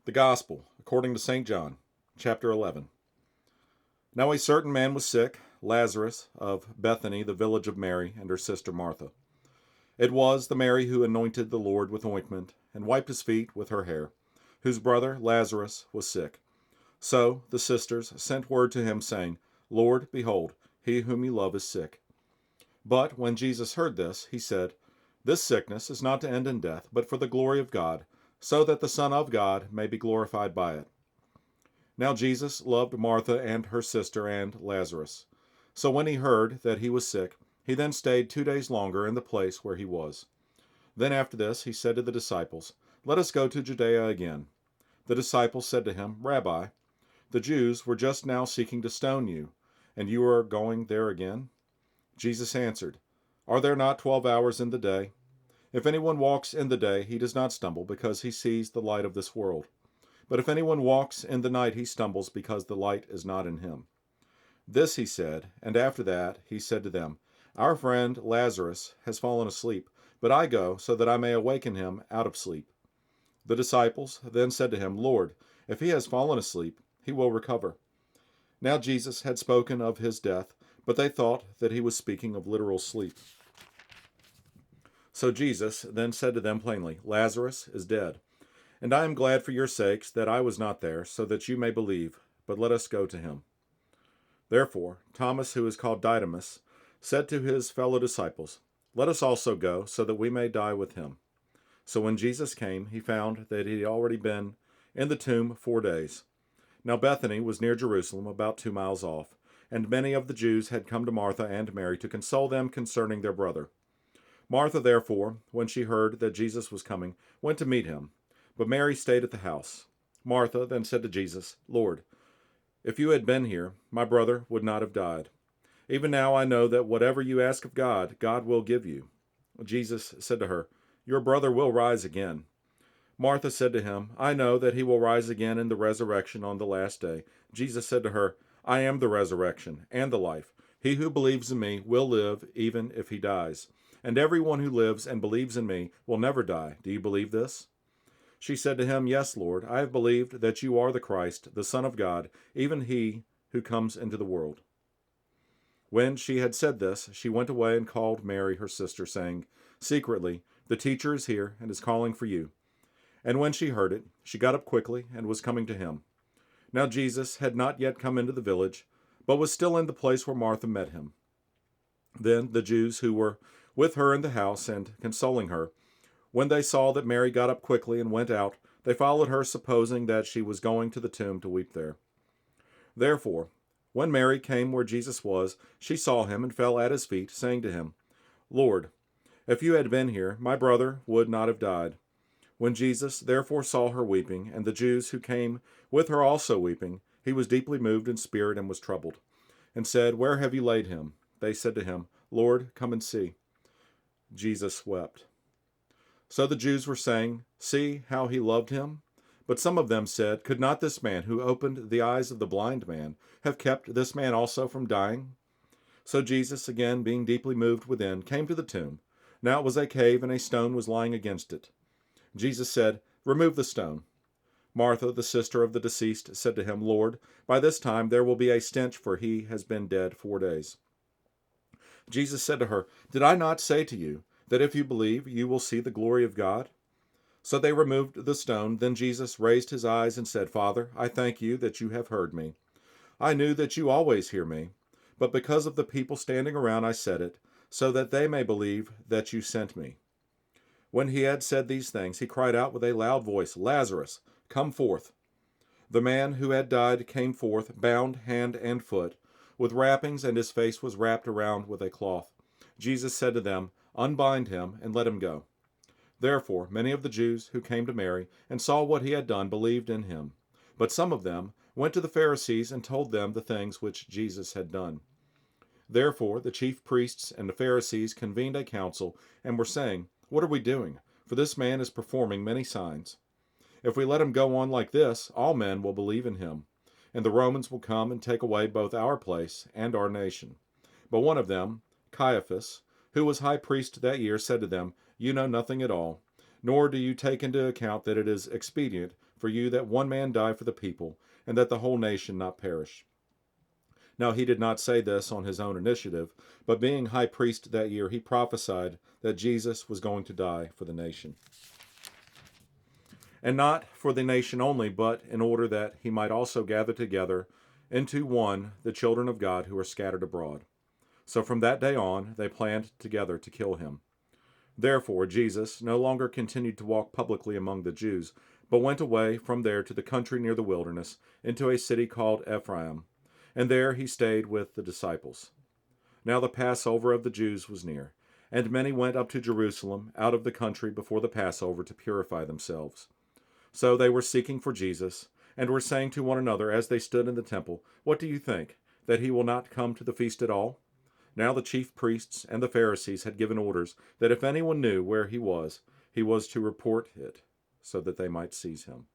The Gospel, according to St. John, chapter 11. Now a certain man was sick, Lazarus, of Bethany, the village of Mary, and her sister Martha. It was the Mary who anointed the Lord with ointment, and wiped his feet with her hair, whose brother Lazarus was sick. So the sisters sent word to him, saying, Lord, behold, he whom you love is sick. But when Jesus heard this, he said, This sickness is not to end in death, but for the glory of God, so that the Son of God may be glorified by it. Now Jesus loved Martha and her sister and Lazarus. So when he heard that he was sick, he then stayed 2 days longer in the place where he was. Then after this he said to the disciples, Let us go to Judea again. The disciples said to him, Rabbi, the Jews were just now seeking to stone you, and you are going there again? Jesus answered, Are there not 12 hours in the day? If anyone walks in the day, he does not stumble, because he sees the light of this world. But if anyone walks in the night, he stumbles, because the light is not in him. This he said, and after that he said to them, Our friend Lazarus has fallen asleep, but I go so that I may awaken him out of sleep. The disciples then said to him, Lord, if he has fallen asleep, he will recover. Now Jesus had spoken of his death, but they thought that he was speaking of literal sleep. So Jesus then said to them plainly, Lazarus is dead, and I am glad for your sakes that I was not there, so that you may believe, but let us go to him. Therefore Thomas, who is called Didymus, said to his fellow disciples, Let us also go, so that we may die with him. So when Jesus came, he found that he had already been in the tomb 4 days. Now Bethany was near Jerusalem, about 2 miles off, and many of the Jews had come to Martha and Mary to console them concerning their brother. Martha, therefore, when she heard that Jesus was coming, went to meet him, but Mary stayed at the house. Martha then said to Jesus, Lord, if you had been here, my brother would not have died. Even now I know that whatever you ask of God, God will give you. Jesus said to her, Your brother will rise again. Martha said to him, I know that he will rise again in the resurrection on the last day. Jesus said to her, I am the resurrection and the life. He who believes in me will live even if he dies. And everyone who lives and believes in me will never die. Do you believe this? She said to him, Yes, Lord, I have believed that you are the Christ, the Son of God, even he who comes into the world. When she had said this, she went away and called Mary, her sister, saying, Secretly, the teacher is here and is calling for you. And when she heard it, she got up quickly and was coming to him. Now Jesus had not yet come into the village, but was still in the place where Martha met him. Then the Jews who were with her in the house and consoling her, when they saw that Mary got up quickly and went out, they followed her, supposing that she was going to the tomb to weep there. Therefore, when Mary came where Jesus was, she saw him and fell at his feet, saying to him, Lord, if you had been here, my brother would not have died. When Jesus therefore saw her weeping, and the Jews who came with her also weeping, he was deeply moved in spirit and was troubled, and said, Where have you laid him? They said to him, Lord, come and see. Jesus wept. So the Jews were saying, See how he loved him? But some of them said, Could not this man who opened the eyes of the blind man have kept this man also from dying? So Jesus, again being deeply moved within, came to the tomb. Now it was a cave, and a stone was lying against it. Jesus said, Remove the stone. Martha, the sister of the deceased, said to him, Lord, by this time there will be a stench, for he has been dead 4 days. Jesus said to her, Did I not say to you that if you believe, you will see the glory of God? So they removed the stone. Then Jesus raised his eyes and said, Father, I thank you that you have heard me. I knew that you always hear me, but because of the people standing around I said it, so that they may believe that you sent me. When he had said these things, he cried out with a loud voice, Lazarus, come forth. The man who had died came forth, bound hand and foot, with wrappings, and his face was wrapped around with a cloth. Jesus said to them, Unbind him and let him go. Therefore many of the Jews who came to Mary and saw what he had done believed in him. But some of them went to the Pharisees and told them the things which Jesus had done. Therefore the chief priests and the Pharisees convened a council and were saying, What are we doing? For this man is performing many signs. If we let him go on like this, all men will believe in him, and the Romans will come and take away both our place and our nation. But one of them, Caiaphas, who was high priest that year, said to them, You know nothing at all, Nor do you take into account that it is expedient for you that one man die for the people, and that the whole nation not perish. Now he did not say this on his own initiative, but being high priest that year, he prophesied that Jesus was going to die for the nation. And not for the nation only, but in order that he might also gather together into one the children of God who are scattered abroad. So from that day on, they planned together to kill him. Therefore, Jesus no longer continued to walk publicly among the Jews, but went away from there to the country near the wilderness, into a city called Ephraim, and there he stayed with the disciples. Now the Passover of the Jews was near, and many went up to Jerusalem out of the country before the Passover to purify themselves. So they were seeking for Jesus, and were saying to one another as they stood in the temple, "What do you think, that he will not come to the feast at all?" Now the chief priests and the Pharisees had given orders that if anyone knew where he was to report it, so that they might seize him.